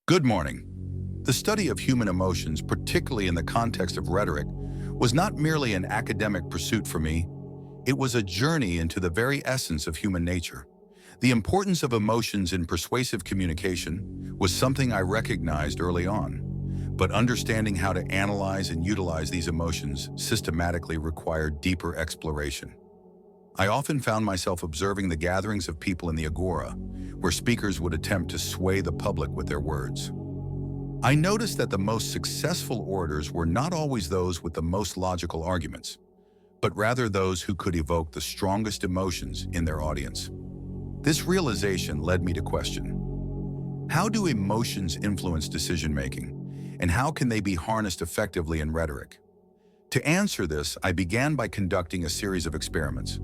Good morning. The study of human emotions, particularly in the context of rhetoric, was not merely an academic pursuit for me. It was a journey into the very essence of human nature. The importance of emotions in persuasive communication was something I recognized early on, but understanding how to analyze and utilize these emotions systematically required deeper exploration. I often found myself observing the gatherings of people in the agora, where speakers would attempt to sway the public with their words. I noticed that the most successful orators were not always those with the most logical arguments, but rather those who could evoke the strongest emotions in their audience. This realization led me to question, how do emotions influence decision-making, and how can they be harnessed effectively in rhetoric? To answer this, I began by conducting a series of experiments.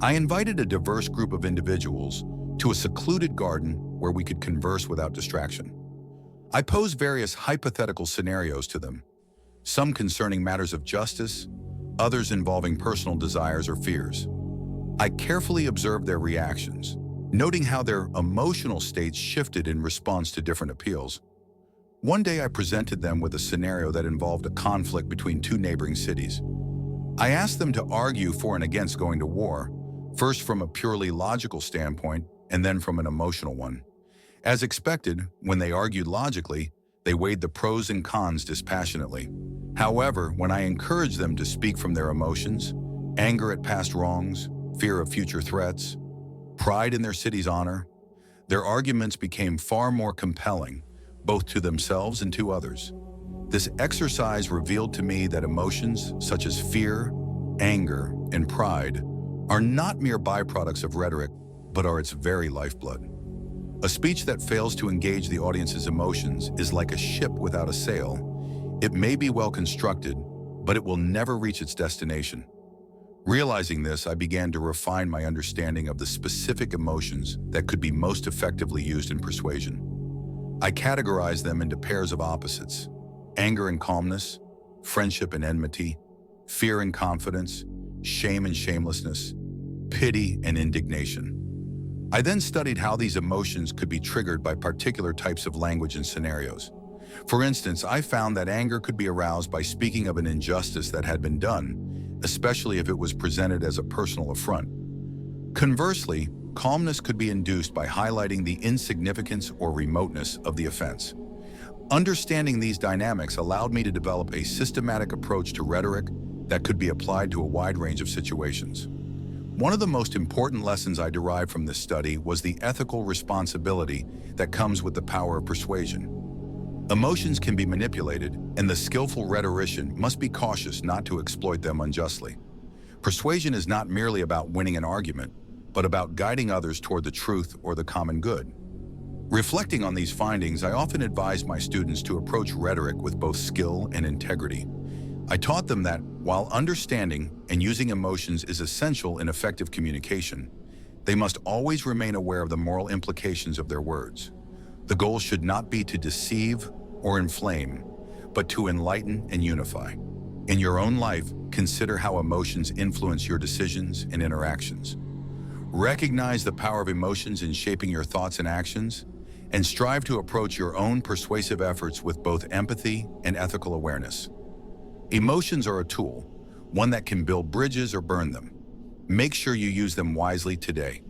I invited a diverse group of individuals to a secluded garden where we could converse without distraction. I posed various hypothetical scenarios to them, some concerning matters of justice, others involving personal desires or fears. I carefully observed their reactions, noting how their emotional states shifted in response to different appeals. One day I presented them with a scenario that involved a conflict between two neighboring cities. I asked them to argue for and against going to war, first from a purely logical standpoint and then from an emotional one. As expected, when they argued logically, they weighed the pros and cons dispassionately. However, when I encouraged them to speak from their emotions, anger at past wrongs, fear of future threats, pride in their city's honor, their arguments became far more compelling, both to themselves and to others. This exercise revealed to me that emotions such as fear, anger, and pride are not mere byproducts of rhetoric, but are its very lifeblood. A speech that fails to engage the audience's emotions is like a ship without a sail. It may be well constructed, but it will never reach its destination. Realizing this, I began to refine my understanding of the specific emotions that could be most effectively used in persuasion. I categorized them into pairs of opposites: anger and calmness, friendship and enmity, fear and confidence, shame and shamelessness, pity and indignation. I then studied how these emotions could be triggered by particular types of language and scenarios. For instance, I found that anger could be aroused by speaking of an injustice that had been done, especially if it was presented as a personal affront. Conversely, calmness could be induced by highlighting the insignificance or remoteness of the offense. Understanding these dynamics allowed me to develop a systematic approach to rhetoric that could be applied to a wide range of situations. One of the most important lessons I derived from this study was the ethical responsibility that comes with the power of persuasion. Emotions can be manipulated, and the skillful rhetorician must be cautious not to exploit them unjustly. Persuasion is not merely about winning an argument, but about guiding others toward the truth or the common good. Reflecting on these findings, I often advise my students to approach rhetoric with both skill and integrity. I taught them that while understanding and using emotions is essential in effective communication, they must always remain aware of the moral implications of their words. The goal should not be to deceive or inflame, but to enlighten and unify. In your own life, consider how emotions influence your decisions and interactions. Recognize the power of emotions in shaping your thoughts and actions, and strive to approach your own persuasive efforts with both empathy and ethical awareness. Emotions are a tool, one that can build bridges or burn them. Make sure you use them wisely today.